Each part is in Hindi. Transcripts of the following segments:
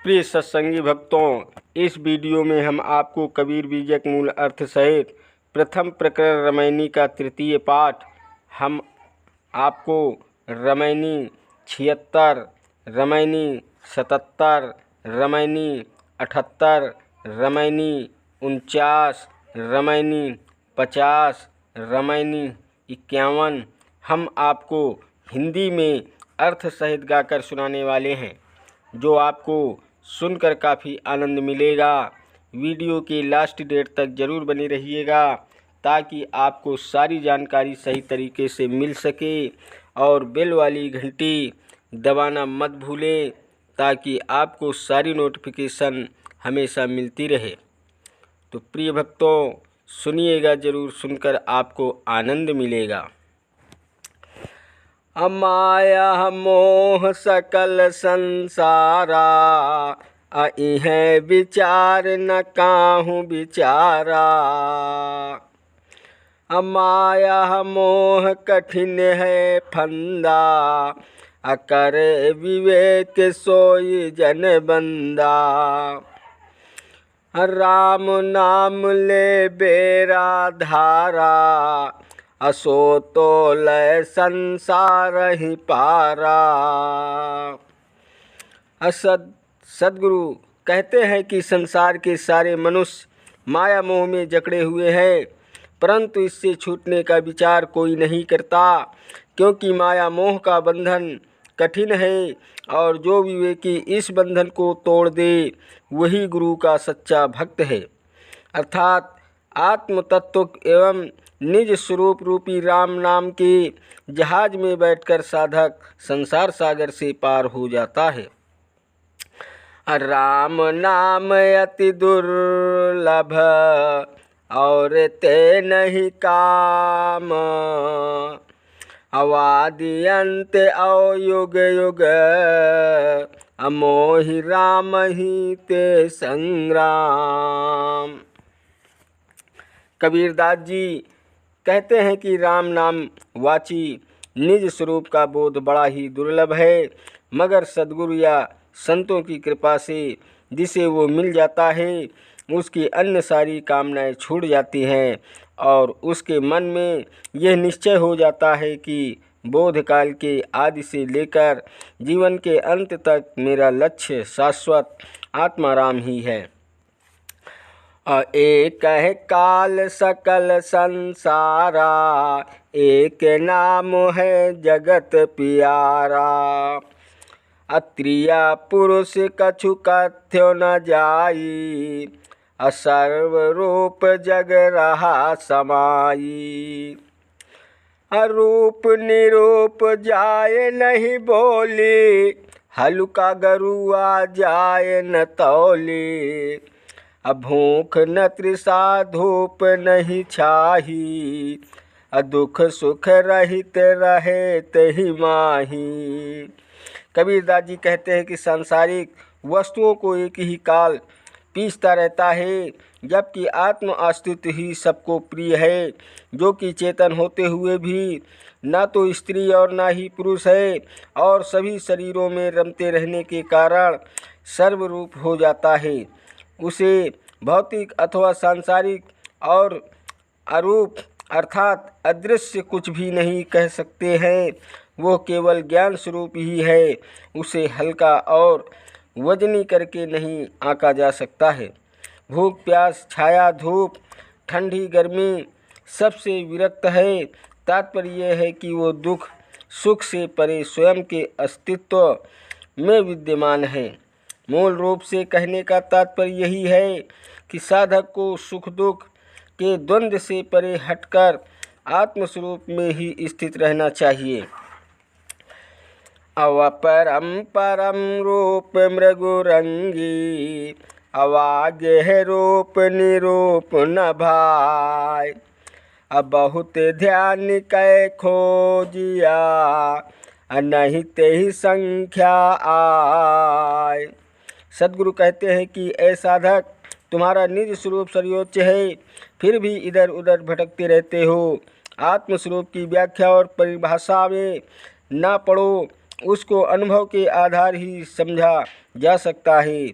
प्रिय सत्संगी भक्तों, इस वीडियो में हम आपको कबीर बीजक मूल अर्थ सहित प्रथम प्रकरण रामायणी का तृतीय पाठ हम आपको रामायणी 76, रामायणी 77, रामायणी 78, रामायणी 49, रामायणी 50, रामायणी 51 हम आपको हिंदी में अर्थ सहित गाकर सुनाने वाले हैं, जो आपको सुनकर काफ़ी आनंद मिलेगा। वीडियो के लास्ट डेट तक ज़रूर बने रहिएगा ताकि आपको सारी जानकारी सही तरीके से मिल सके और बेल वाली घंटी दबाना मत भूलें ताकि आपको सारी नोटिफिकेशन हमेशा मिलती रहे। तो प्रिय भक्तों, सुनिएगा ज़रूर, सुनकर आपको आनंद मिलेगा। अमाया मोह सकल संसारा, इह विचार न काहू विचारा। अमाया मोह कठिन है फंदा, अकर विवेक सोई जन बंदा। राम नाम ले बेरा धारा, असो तो लय संसार ही पारा। सद्गुरु कहते हैं कि संसार के सारे मनुष्य माया मोह में जकड़े हुए हैं, परंतु इससे छूटने का विचार कोई नहीं करता, क्योंकि माया मोह का बंधन कठिन है और जो विवेकी इस बंधन को तोड़ दे वही गुरु का सच्चा भक्त है। अर्थात आत्म तत्व एवं निज स्वरूप रूपी राम नाम के जहाज में बैठकर साधक संसार सागर से पार हो जाता है। राम नाम अति दुर्लभ, और ते नहीं काम। अवादि अंत औ युग युग, अमोहि राम ही ते संग्राम। कबीरदास जी कहते हैं कि राम नाम वाची निज स्वरूप का बोध बड़ा ही दुर्लभ है, मगर सद्गुरु या संतों की कृपा से जिसे वो मिल जाता है उसकी अन्य सारी कामनाएं छूट जाती हैं और उसके मन में यह निश्चय हो जाता है कि बोध काल के आदि से लेकर जीवन के अंत तक मेरा लक्ष्य शाश्वत आत्माराम ही है। एक है काल सकल संसारा, एक नाम है जगत प्यारा। अत्रिया पुरुष कछु कथ्यो न जाई, असर्व रूप जग रहा समाई। अरूप निरूप जाए नहीं बोली, हलुका गरुआ जाए न तौली। भूख न तृषा धूप नहीं छाही, दुख सुख रहित रहे तहि माही। कबीरदास जी कहते हैं कि सांसारिक वस्तुओं को एक ही काल पीसता रहता है, जबकि आत्म अस्तित्व ही सबको प्रिय है, जो कि चेतन होते हुए भी न तो स्त्री और न ही पुरुष है और सभी शरीरों में रमते रहने के कारण सर्वरूप हो जाता है। उसे भौतिक अथवा सांसारिक और अरूप अर्थात अदृश्य कुछ भी नहीं कह सकते हैं, वो केवल ज्ञान स्वरूप ही है। उसे हल्का और वजनी करके नहीं आंका जा सकता है। भूख प्यास छाया धूप ठंडी गर्मी सबसे विरक्त है। तात्पर्य यह है कि वो दुख सुख से परे स्वयं के अस्तित्व में विद्यमान है। मूल रूप से कहने का तात्पर्य यही है कि साधक को सुख दुख के द्वंद्व से परे हटकर आत्मस्वरूप में ही स्थित रहना चाहिए। अवपरम परम रूप मृगुरंगी, अवागे रूप निरूप न भाई। अब बहुत ध्यान कै खोजिया, नहीं ते ही संख्या आय। सद्गुरु कहते हैं कि ऐ साधक, तुम्हारा निज स्वरूप सर्वोच्च है, फिर भी इधर उधर भटकते रहते हो। आत्मस्वरूप की व्याख्या और परिभाषा में ना पड़ो उसको अनुभव के आधार ही समझा जा सकता है।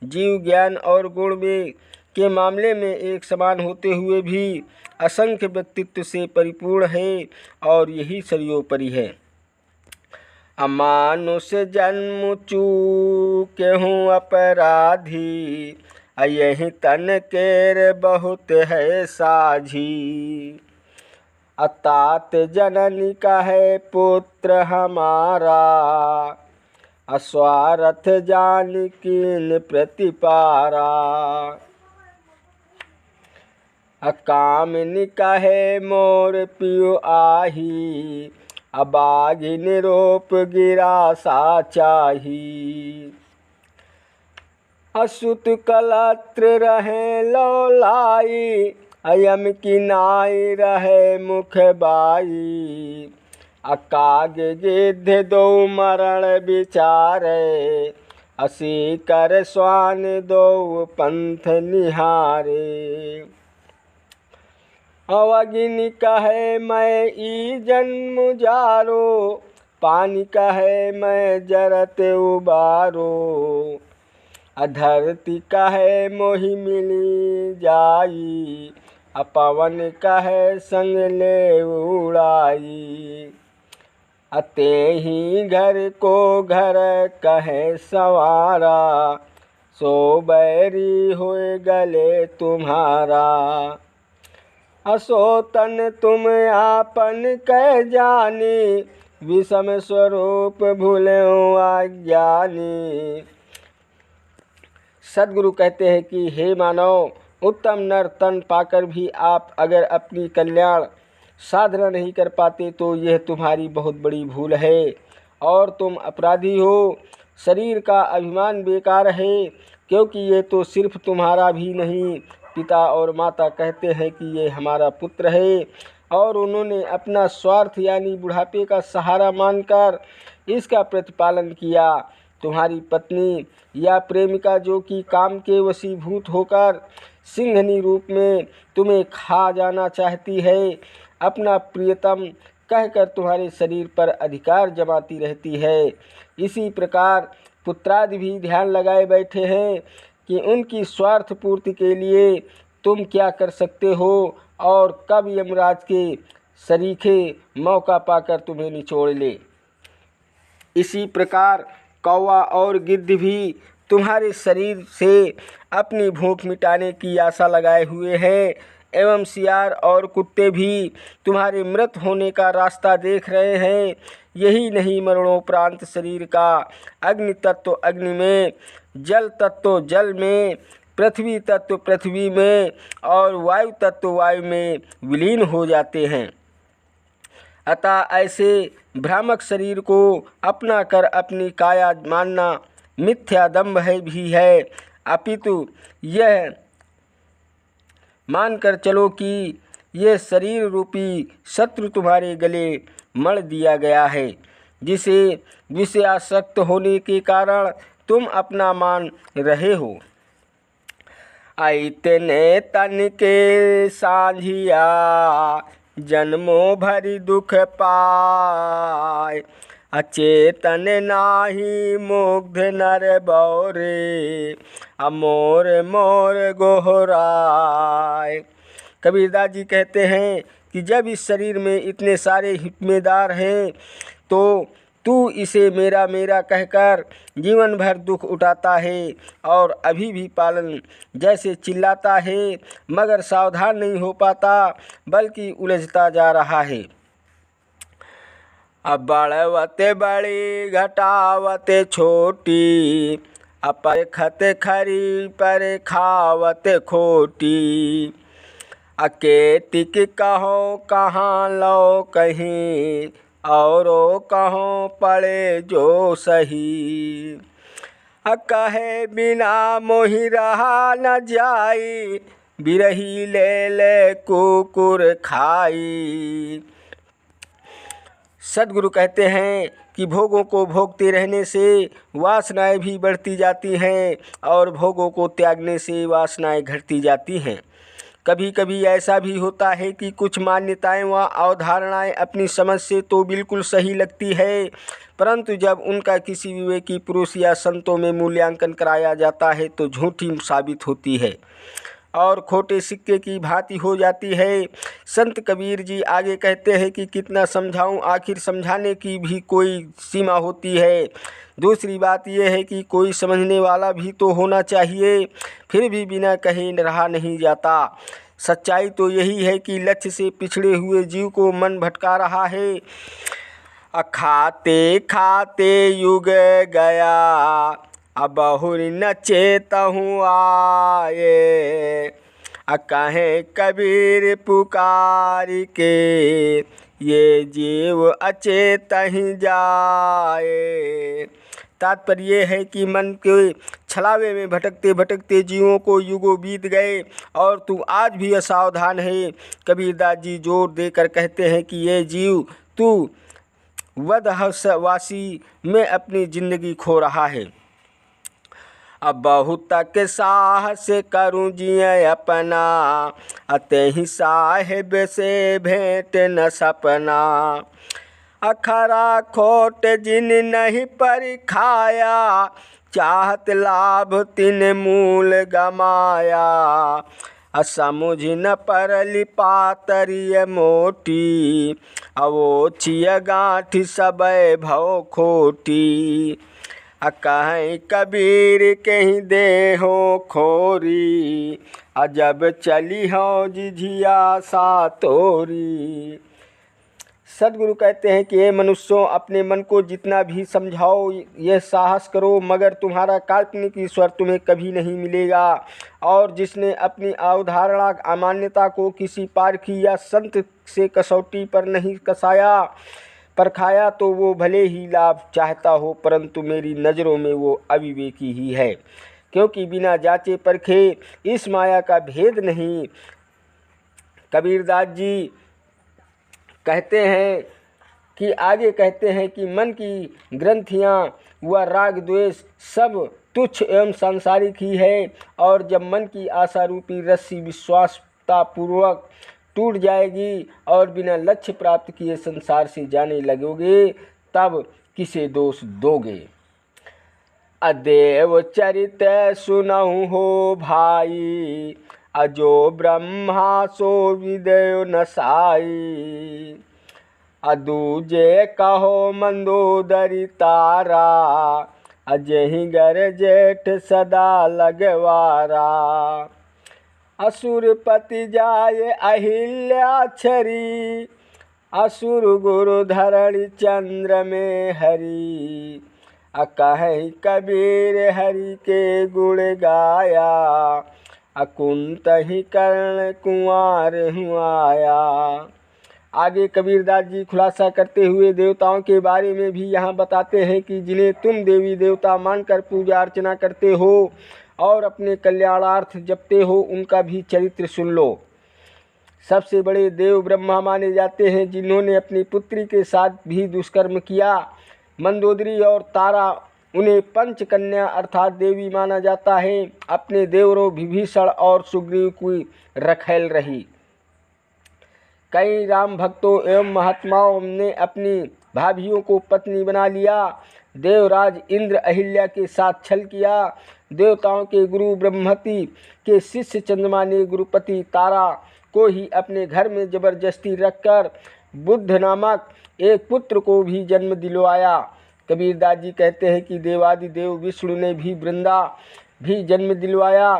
जीव ज्ञान और गुण में के मामले में एक समान होते हुए भी असंख्य व्यक्तित्व से परिपूर्ण है और यही सर्वोपरि है। अमानुष जन्म चूके हूँ अपराधी, यही तन केर बहुत है साझी। अतात जननी का है पुत्र हमारा, अस्वार्थ जान कीन प्रतिपारा। अकामिनी का है मोर पियो आही, अबागी निरोप गिरा सा चाही। असुत कलत्र रहे लौलाई, अयम की नाई रहे मुख बाई। अकाग गिद्ध दो मरण विचारे, असी कर स्वान दो पंथ निहारे। अवगिनी कहे मैं ई जन्म जारो, पानी कहे मैं जरत उबारो। अधरती कहे मोहि मिली जाई, अपवन कहे संग ले उड़ाई। अते ही घर को घर कहे संवारा, सो बैरी होए गले तुम्हारा। असो तन तुम आपन कह जानी, विषम स्वरूप भूलो अज्ञानी। सद्गुरु कहते हैं कि हे मानव, उत्तम नर तन पाकर भी आप अगर अपनी कल्याण साधना नहीं कर पाते तो यह तुम्हारी बहुत बड़ी भूल है और तुम अपराधी हो। शरीर का अभिमान बेकार है, क्योंकि ये तो सिर्फ तुम्हारा भी नहीं, पिता और माता कहते हैं कि ये हमारा पुत्र है और उन्होंने अपना स्वार्थ यानी बुढ़ापे का सहारा मानकर इसका प्रतिपालन किया। तुम्हारी पत्नी या प्रेमिका जो कि काम के वशीभूत होकर सिंहनी रूप में तुम्हें खा जाना चाहती है, अपना प्रियतम कहकर तुम्हारे शरीर पर अधिकार जमाती रहती है। इसी प्रकार पुत्रादि भी ध्यान लगाए बैठे हैं कि उनकी स्वार्थ पूर्ति के लिए तुम क्या कर सकते हो और कब यमराज के सरीखे मौका पाकर तुम्हें निचोड़ ले। इसी प्रकार कौवा और गिद्ध भी तुम्हारे शरीर से अपनी भूख मिटाने की आशा लगाए हुए हैं एवं सियार और कुत्ते भी तुम्हारे मृत होने का रास्ता देख रहे हैं। यही नहीं, मरणोपरांत शरीर का अग्नि तत्व अग्नि में, जल तत्व जल में, पृथ्वी तत्व पृथ्वी में और वायु तत्व वायु में विलीन हो जाते हैं। अतः ऐसे भ्रामक शरीर को अपना कर अपनी काया मानना मिथ्या दंभ है भी है, अपितु यह मानकर चलो कि यह शरीर रूपी शत्रु तुम्हारे गले मढ़ दिया गया है, जिसे विषयासक्त होने के कारण तुम अपना मान रहे हो। इतने तन के सांझिया जन्मों भरी दुख पाए, अचेतन नाही मुग्ध नर बौरे, अमोर मोर गोहराय। कबीरदास जी कहते हैं कि जब इस शरीर में इतने सारे हितमेदार हैं तो तू इसे मेरा मेरा कहकर जीवन भर दुख उठाता है और अभी भी पालन जैसे चिल्लाता है, मगर सावधान नहीं हो पाता बल्कि उलझता जा रहा है। अब बढ़वते बड़ी घटावते छोटी, अपर खत खरी पर खावते खोटी। अकेतिक कहो कहाँ लो कहीं, औरो कहो पड़े जो सही। कहे बिना मोहि रहा न जाई, बिरही ले ले कुकुर खाई। सद्गुरु कहते हैं कि भोगों को भोगते रहने से वासनाएं भी बढ़ती जाती हैं और भोगों को त्यागने से वासनाएं घटती जाती हैं। कभी कभी ऐसा भी होता है कि कुछ मान्यताएं व अवधारणाएं अपनी समझ से तो बिल्कुल सही लगती है, परंतु जब उनका किसी विवेकी पुरुष या संतों में मूल्यांकन कराया जाता है तो झूठी साबित होती है और खोटे सिक्के की भांति हो जाती है। संत कबीर जी आगे कहते हैं कि कितना समझाऊं, आखिर समझाने की भी कोई सीमा होती है। दूसरी बात यह है कि कोई समझने वाला भी तो होना चाहिए, फिर भी बिना कहे रहा नहीं जाता। सच्चाई तो यही है कि लक्ष्य से पिछड़े हुए जीव को मन भटका रहा है। खाते खाते युग गया, अब बहुर न चेतहूँ आए। कहे कबीर पुकार के, ये जीव अचेत ही जाए। तात्पर्य ये है कि मन के छलावे में भटकते भटकते जीवों को युगों बीत गए और तू आज भी असावधान है। कबीरदास जी जोर देकर कहते हैं कि ये जीव तू वदहवासी में अपनी जिंदगी खो रहा है। अब बहुत तक साहस करूं जिए अपना, अतहि साहेब से भेंट न सपना। अखरा खोट जिन नहीं परिखाया, चाहत लाभ तिन मूल गमाया। असमुझ न परली पातरिय मोटी, अवोचिय गांठ सबय भव खोटी। कहीं कबीर कहीं देहो खोरी, अजब चली हो जिझिया सा तोरी। सदगुरु कहते हैं कि ये मनुष्यों, अपने मन को जितना भी समझाओ, यह साहस करो, मगर तुम्हारा काल्पनिक ईश्वर तुम्हें कभी नहीं मिलेगा। और जिसने अपनी अवधारणा अमान्यता को किसी पारखी या संत से कसौटी पर नहीं कसाया परखाया तो वो भले ही लाभ चाहता हो, परंतु मेरी नज़रों में वो अविवेकी ही है, क्योंकि बिना जांचे परखे इस माया का भेद नहीं। कबीरदास जी कहते हैं कि आगे कहते हैं कि मन की ग्रंथियाँ व राग द्वेष सब तुच्छ एवं सांसारिक ही है, और जब मन की आशा रूपी रस्सी विश्वासतापूर्वक टूट जाएगी और बिना लक्ष्य प्राप्त किए संसार से जाने लगोगे, तब किसे दोष दोगे। अदेव चरित सुनहु हो भाई, अजो ब्रह्मा सो विदेव नसाई। अदूजे कहो मंदोदरी तारा, अजहि गर जेठ सदा लगवारा। असुरपति जाए अहिल्या छरी, असुर गुरु धरणि चंद्र में हरि। कहीं कबीर हरि के गुण गाया, अकुंत ही कर्ण कुंवर हुआया। आगे कबीरदास जी खुलासा करते हुए देवताओं के बारे में भी यहाँ बताते हैं कि जिन्हें तुम देवी देवता मानकर पूजा अर्चना करते हो और अपने कल्याणार्थ जपते हो, उनका भी चरित्र सुन लो। सबसे बड़े देव ब्रह्मा माने जाते हैं, जिन्होंने अपनी पुत्री के साथ भी दुष्कर्म किया। मंदोदरी और तारा उन्हें पंचकन्या अर्थात देवी माना जाता है। अपने देवरों विभीषण और सुग्रीव की रखैल रही। कई राम भक्तों एवं महात्माओं ने अपनी भाभियों को पत्नी बना लिया। देवराज इंद्र अहिल्या के साथ छल किया। देवताओं के गुरु ब्रह्मति के शिष्य चंद्रमा ने गुरुपति तारा को ही अपने घर में जबरदस्ती रखकर बुद्ध नामक एक पुत्र को भी जन्म दिलवाया। कबीरदास जी कहते हैं कि देवादिदेव विष्णु ने भी वृंदा भी जन्म दिलवाया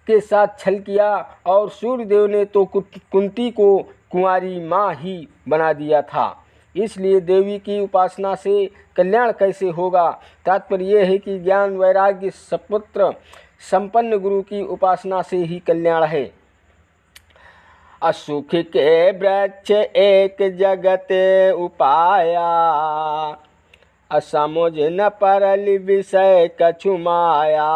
के साथ छल किया, और सूर्यदेव ने तो कुंती को कुंवारी माँ ही बना दिया था। इसलिए देवी की उपासना से कल्याण कैसे होगा। तात्पर्य यह है कि ज्ञान वैराग्य सपुत्र संपन्न गुरु की उपासना से ही कल्याण है। असुख के वृक्ष एक जगत उपाया, असमुझ न परल विषय कछु माया।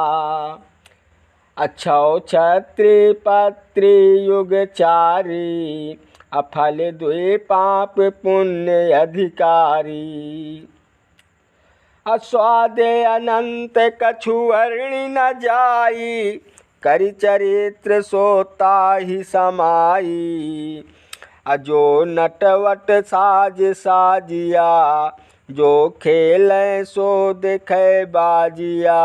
अच्छौ छत्री पत्री युग चारी, अफल द्वे पाप पुण्य अधिकारी। अस्वादे अनंत कछु वर्णि न जाई, करि चरित्र सोता ही समाई। जो नटवट साज साजिया, जो खेलै सो देखे बाजिया।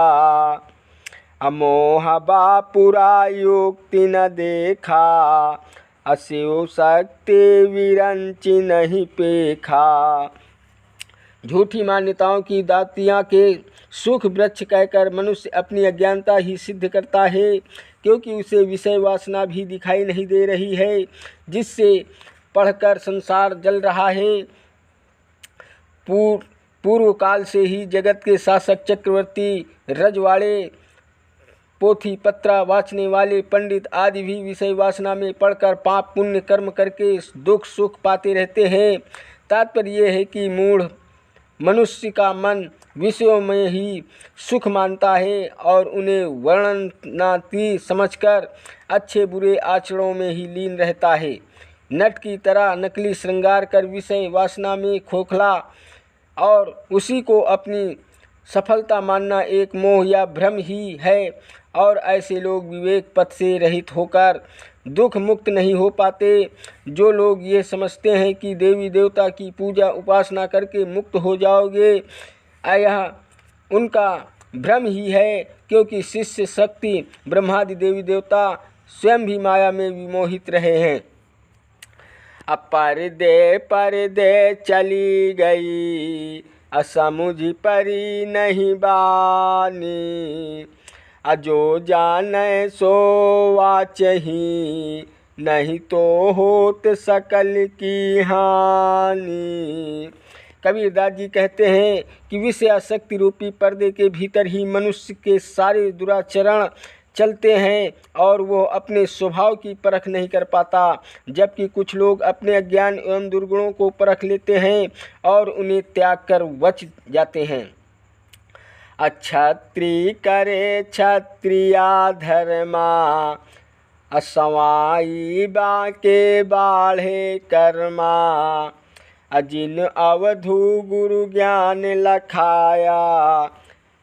अमोह बापुरा युक्ति न देखा, अशिव शक्ति विरंचि नहीं पेखा। झूठी मान्यताओं की दातियाँ के सुख वृक्ष कहकर मनुष्य अपनी अज्ञानता ही सिद्ध करता है, क्योंकि उसे विषय वासना भी दिखाई नहीं दे रही है, जिससे पढ़कर संसार जल रहा है। पूर्व काल से ही जगत के शासक चक्रवर्ती, रजवाड़े, पोथी पत्रा वाचने वाले पंडित आदि भी विषय वासना में पढ़कर पाप पुण्य कर्म करके दुख सुख पाते रहते हैं। तात्पर्य यह है कि मूढ़ मनुष्य का मन विषयों में ही सुख मानता है और उन्हें वर्णनाती समझकर अच्छे बुरे आचरणों में ही लीन रहता है। नट की तरह नकली श्रृंगार कर विषय वासना में खोखला और उसी को अपनी सफलता मानना एक मोह या भ्रम ही है, और ऐसे लोग विवेक पथ से रहित होकर दुख मुक्त नहीं हो पाते। जो लोग ये समझते हैं कि देवी देवता की पूजा उपासना करके मुक्त हो जाओगे, यह उनका भ्रम ही है, क्योंकि शिष्य शक्ति ब्रह्मादि देवी देवता स्वयं भी माया में विमोहित रहे हैं। परदे चली गई, असमुझ परी नहीं बानी। जो जाने सो वाचही, नहीं तो होत सकल की हानि। कबीरदास जी कहते हैं कि विषय आसक्ति रूपी पर्दे के भीतर ही मनुष्य के सारे दुराचरण चलते हैं और वो अपने स्वभाव की परख नहीं कर पाता, जबकि कुछ लोग अपने अज्ञान एवं दुर्गुणों को परख लेते हैं और उन्हें त्याग कर बच जाते हैं। क्षत्रिय करे क्षत्रिया धर्मा, असवाई बाके बाढ़े कर्मा। जिन अवधू गुरु ज्ञान लखाया,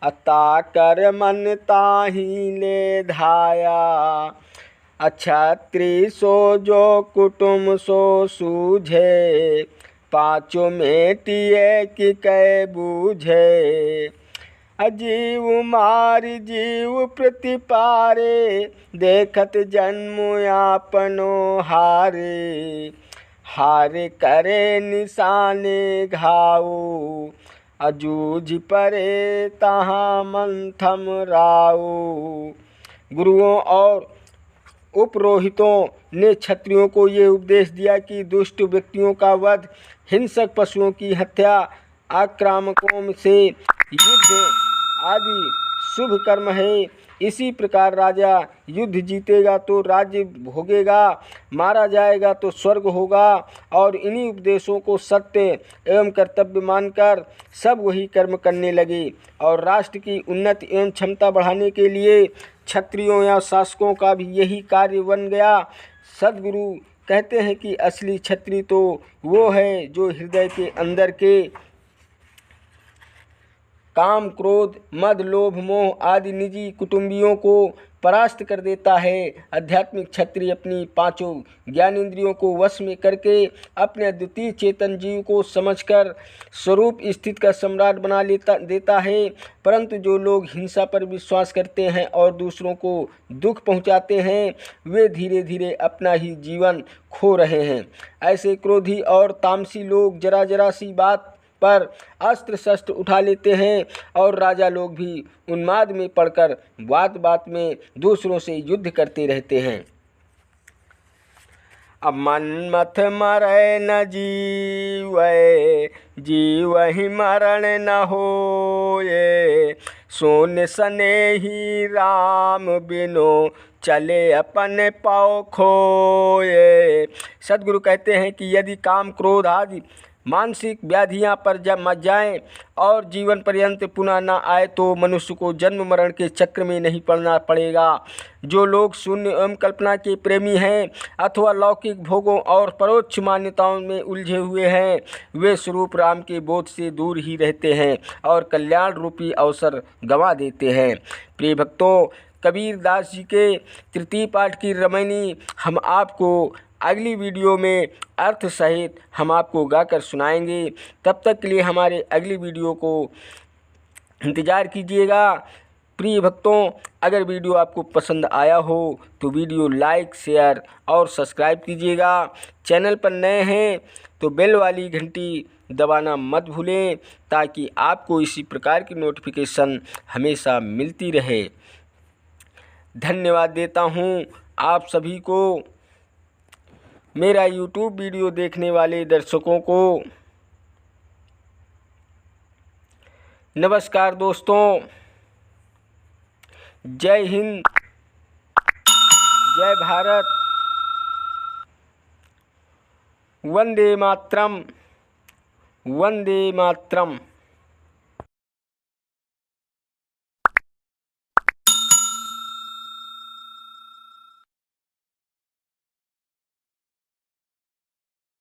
अता कर मन ताही ले धाया। क्षत्रिय सो जो कुटुम सो सूझे, पाँचों मेटिए कि कै बूझे। जीव मार जीव प्रतिपारे, देखत जन्म आपनो हारे। हारे करे निशाने घाऊ, अजूझ परे तहाँ मंथम राऊ। गुरुओं और उपरोहितों ने क्षत्रियों को ये उपदेश दिया कि दुष्ट व्यक्तियों का वध, हिंसक पशुओं की हत्या, आक्रामकों से युद्ध आदि शुभ कर्म है। इसी प्रकार राजा युद्ध जीतेगा तो राज्य भोगेगा, मारा जाएगा तो स्वर्ग होगा। और इन्हीं उपदेशों को सत्य एवं कर्तव्य मानकर सब वही कर्म करने लगे और राष्ट्र की उन्नति एवं क्षमता बढ़ाने के लिए क्षत्रियों या शासकों का भी यही कार्य बन गया। सद्गुरु कहते हैं कि असली क्षत्रिय तो वो है जो हृदय के अंदर के काम, क्रोध, मद, लोभ, मोह आदि निजी कुटुंबियों को परास्त कर देता है। आध्यात्मिक क्षत्रिय अपनी पांचों ज्ञानेंद्रियों को वश में करके अपने अद्वितीय चेतन जीव को समझकर स्वरूप स्थित का सम्राट बना देता है। परंतु जो लोग हिंसा पर विश्वास करते हैं और दूसरों को दुख पहुंचाते हैं, वे धीरे धीरे अपना ही जीवन खो रहे हैं। ऐसे क्रोधी और तामसी लोग जरा जरा सी बात पर अस्त्र शस्त्र उठा लेते हैं और राजा लोग भी उन्माद में पड़कर बात बात में दूसरों से युद्ध करते रहते हैं। अब मन्मथ मरै न जीवै, जीवहि मरण न होए। सोन सनेही राम बिनो, चले अपन पाँव खोए। सद्गुरु कहते हैं कि यदि काम, क्रोध आदि मानसिक व्याधियां पर जब मच जाएं और जीवन पर्यंत पुनः न आए तो मनुष्य को जन्म मरण के चक्र में नहीं पड़ना पड़ेगा। जो लोग शून्य एवं कल्पना के प्रेमी हैं अथवा लौकिक भोगों और परोक्ष मान्यताओं में उलझे हुए हैं, वे स्वरूप राम के बोध से दूर ही रहते हैं और कल्याण रूपी अवसर गंवा देते हैं। प्रिय भक्तों, कबीर दास जी के तृतीय पाठ की रामायणी हम आपको अगली वीडियो में अर्थ सहित हम आपको गाकर सुनाएंगे। तब तक के लिए हमारे अगली वीडियो को इंतज़ार कीजिएगा। प्रिय भक्तों, अगर वीडियो आपको पसंद आया हो तो वीडियो लाइक, शेयर और सब्सक्राइब कीजिएगा। चैनल पर नए हैं तो बेल वाली घंटी दबाना मत भूलें, ताकि आपको इसी प्रकार की नोटिफिकेशन हमेशा मिलती रहे। धन्यवाद देता हूँ आप सभी को, मेरा YouTube वीडियो देखने वाले दर्शकों को। नमस्कार दोस्तों, जय हिंद, जय भारत, वंदे मातरम, वंदे मातरम।